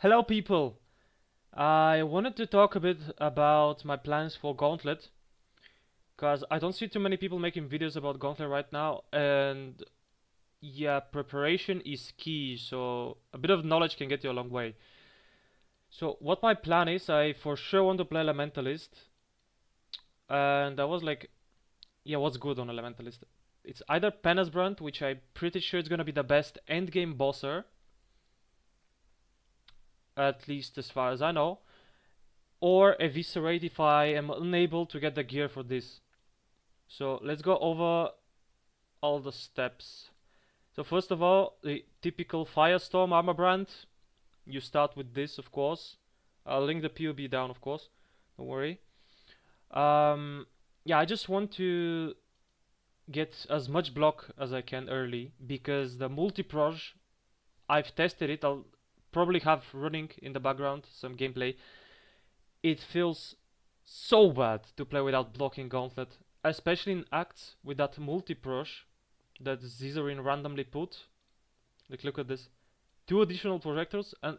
Hello, people! I wanted to talk a bit about my plans for Gauntlet, because I don't see too many people making videos about Gauntlet right now, and yeah, preparation is key, so a bit of knowledge can get you a long way. So, what my plan is, I for sure want to play Elementalist, and I was like, yeah, what's good on Elementalist? It's either Penasbrand, which I'm pretty sure it's gonna be the best endgame bosser, at least as far as I know, or Eviscerate if I am unable to get the gear for this. So let's go over all the steps. So first of all, the typical Firestorm armor brand. You start with this, of course. I'll link the POB down, of course. Don't worry. Um, yeah, I just want to get as much block as I can early because the multi-proj, I've tested it. I'll probably have running in the background some gameplay. It feels so bad to play without blocking Gauntlet, especially in acts with that multi-proj that Zizarin randomly put. Like, look at this. Two additional projectors, and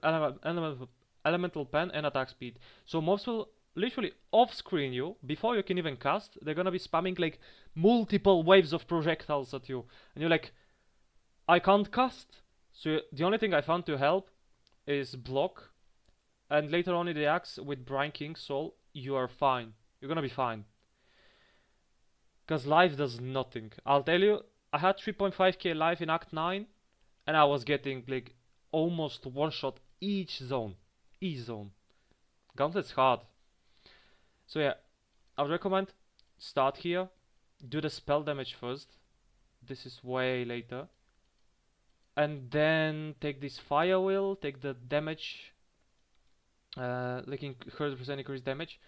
elemental pen, and attack speed. So mobs will literally off-screen you before you can even cast. They're gonna be spamming like multiple waves of projectiles at you, and you're like, I can't cast. So the only thing I found to help is block, and later on in the axe with Brian King's soul, you are fine. You're gonna be fine. Because life does nothing. I'll tell you, I had 3.5k life in Act 9, and I was getting like almost one shot each zone. Each zone. Gauntlet's hard. So yeah, I would recommend start here, do the spell damage first. This is way later. And then take this fire wheel, take the damage, like 100% increase damage.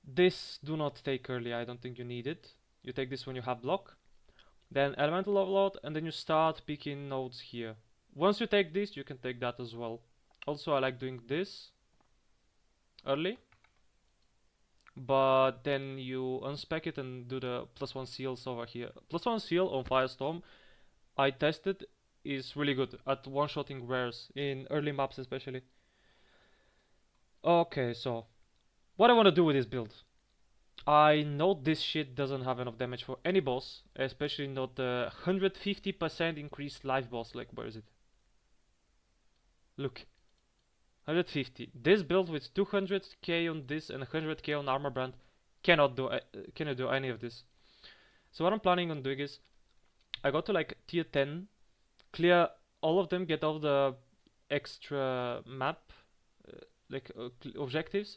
This do not take early, I don't think you need it. You take this when you have block. Then elemental overload, and then you start picking nodes here. Once you take this, you can take that as well. Also, I like doing this early, but then you unspec it and do the +1 seals over here. +1 seal on Firestorm, I tested, is really good at one-shotting rares, in early maps especially. Okay, so what I want to do with this build. I know this shit doesn't have enough damage for any boss, especially not the 150% increased life boss. Like, where is it? Look, 150. This build with 200k on this and 100k on armor brand cannot do any of this. So what I'm planning on doing is I go to like tier 10, clear all of them, get all the extra map objectives,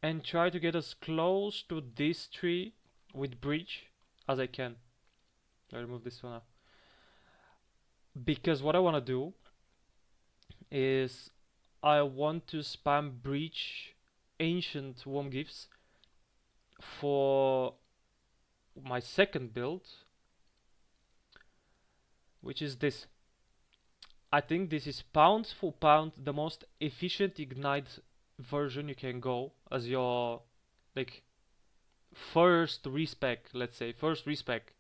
and try to get as close to this tree with breach as I can. I remove this one now. Because what I want to do is I want to spam breach ancient worm gifts for my second build, which is this. I think this is pound for pound the most efficient ignite version you can go as your like first respec, let's say first respec,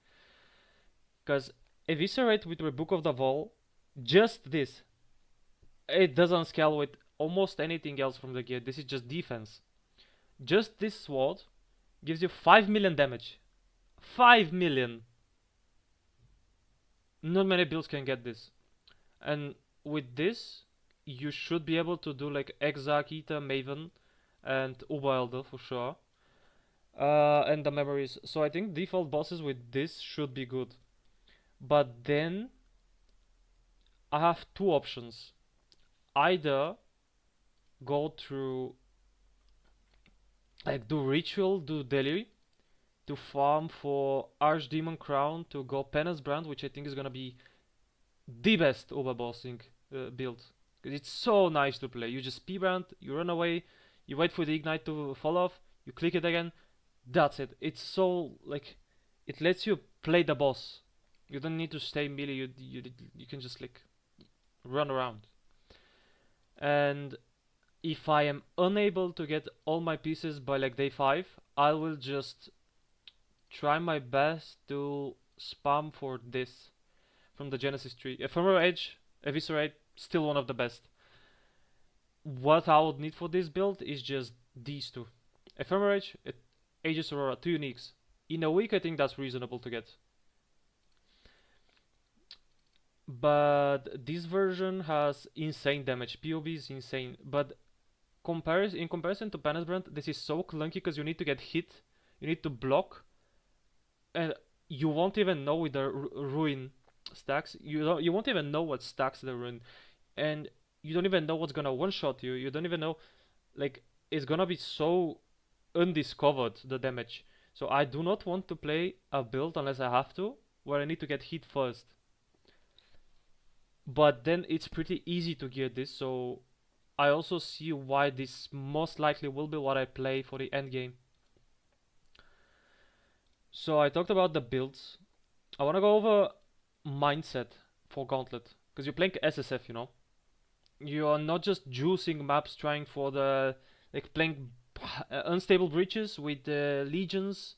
because eviscerate with Rebook of the Wall, just this, it doesn't scale with almost anything else from the gear. This is just defense. Just this sword gives you 5 million damage. 5 million. Not many builds can get this. And with this, you should be able to do like Exa, Kita, Maven, and Uberelder for sure. And the memories. So I think default bosses with this should be good. But then I have two options. Either go through like do ritual, do daily to farm for Archdemon Crown to go Penance Brand, which I think is gonna be the best overbossing build. Because it's so nice to play. You just P-brand, you run away, you wait for the ignite to fall off, you click it again, that's it. It's so, like, it lets you play the boss. You don't need to stay melee, you can just, like, run around. And if I am unable to get all my pieces by, like, day 5, I will just try my best to spam for this from the Genesis tree. Ephemeral Edge, Eviscerate, still one of the best. what I would need for this build is just these two. Ephemerage, Aegis Aurora, 2 uniques. In a week I think that's reasonable to get. But this version has insane damage. PoB is insane. But in comparison to Banner's Brand, this is so clunky because you need to get hit, you need to block, and you won't even know with the ruin stacks. You won't even know what stacks the ruin, and you don't even know what's gonna one shot you. You don't even know, like, it's gonna be so undiscovered, the damage. So I do not want to play a build unless I have to, where I need to get hit first. But then it's pretty easy to gear this, so I also see why this most likely will be what I play for the end game. So I talked about the builds. I want to go over mindset for Gauntlet, because you're playing SSF, you know. You are not just juicing maps trying for the, like, playing unstable breaches with legions,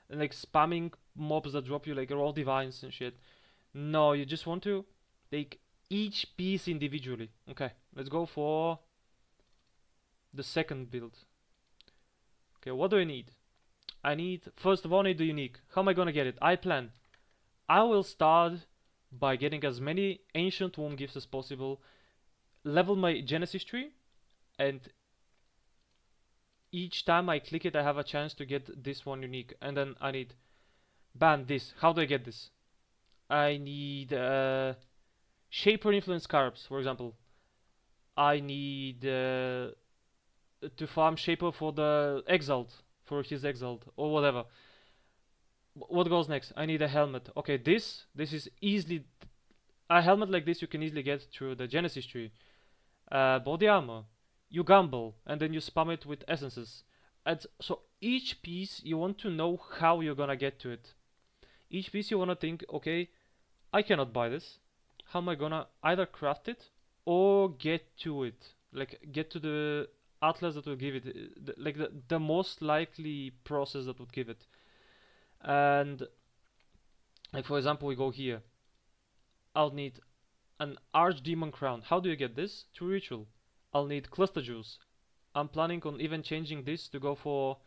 and like spamming mobs that drop you like raw divines and shit. No, you just want to take each piece individually. Okay, let's go for the second build. Okay, what do I need? I need, first of all, I need the unique. How am I gonna get it? I plan. I will start by getting as many ancient womb gifts as possible, level my Genesis tree, and each time I click it I have a chance to get this one unique. And then I need, ban this. How do I get this? I need Shaper Influence Scarabs, for example. I need to farm Shaper for the Exalt, for his Exalt, or whatever. What goes next? I need a helmet. Okay, this is easily, a helmet like this you can easily get through the Genesis tree. Body armor, you gamble and then you spam it with essences. And so each piece you want to know how you're gonna get to it. Each piece you wanna think, okay, I cannot buy this. How am I gonna either craft it or get to it? Like get to the atlas that will give it, like the most likely process that would give it. And like for example, we go here. I'll need an Archdemon Crown. How do you get this? Through ritual. I'll need Cluster Juice. I'm planning on even changing this to go for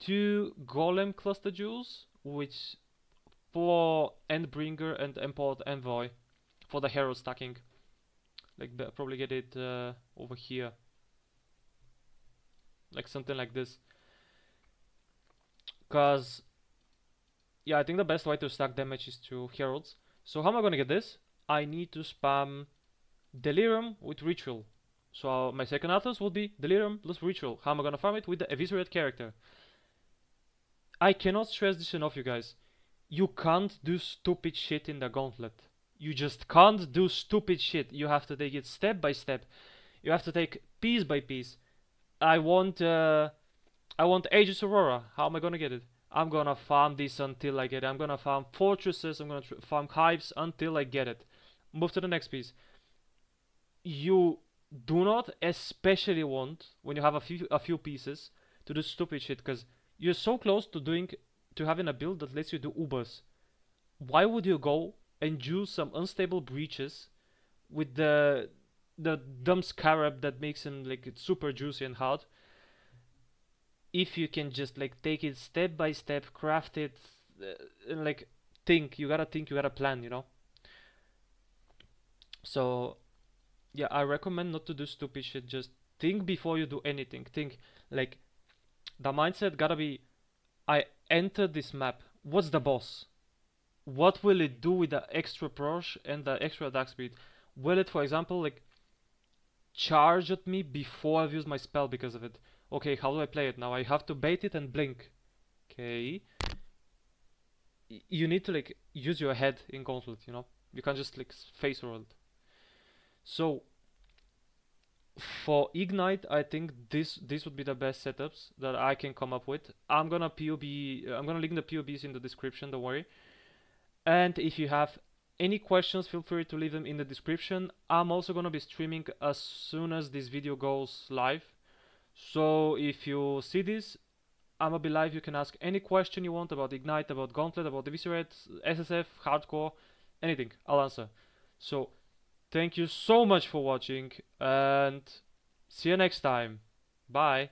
2 Golem Cluster Jewels, which for Endbringer and Import Envoy for the hero stacking. Like probably get it over here, like something like this. Cause yeah, I think the best way to stack damage is through heralds. So how am I gonna get this? I need to spam Delirium with Ritual. So my second atlas would be Delirium plus Ritual. How am I gonna farm it? With the Eviscerate character. I cannot stress this enough, you guys. You can't do stupid shit in the Gauntlet. You just can't do stupid shit. You have to take it step by step. You have to take piece by piece. I want Aegis Aurora. How am I gonna get it? I'm gonna farm this until I get it. I'm gonna farm fortresses. I'm gonna farm hives until I get it. Move to the next piece. You do not especially want, when you have a few pieces, to do stupid shit, because you're so close to having a build that lets you do ubers. Why would you go and use some unstable breaches with the dumb scarab that makes him like super juicy and hard, if you can just like take it step by step, craft it, and like think, you gotta plan, you know. So yeah, I recommend not to do stupid shit. Just think before you do anything. Think, like, the mindset gotta be, I enter this map, what's the boss? What will it do with the extra prosh and the extra attack speed? Will it, for example, like charge at me before I've used my spell because of it? Okay, how do I play it now? I have to bait it and blink. Okay. You need to like use your head in Gauntlet, you know? You can't just like face roll it. So for Ignite, I think this would be the best setups that I can come up with. I'm gonna link the POBs in the description, don't worry. And if you have any questions, feel free to leave them in the description. I'm also gonna be streaming as soon as this video goes live. So if you see this, I'm gonna be live. You can ask any question you want about Ignite, about Gauntlet, about Eviscerate, SSF, Hardcore, anything. I'll answer. So thank you so much for watching, and See you next time. Bye.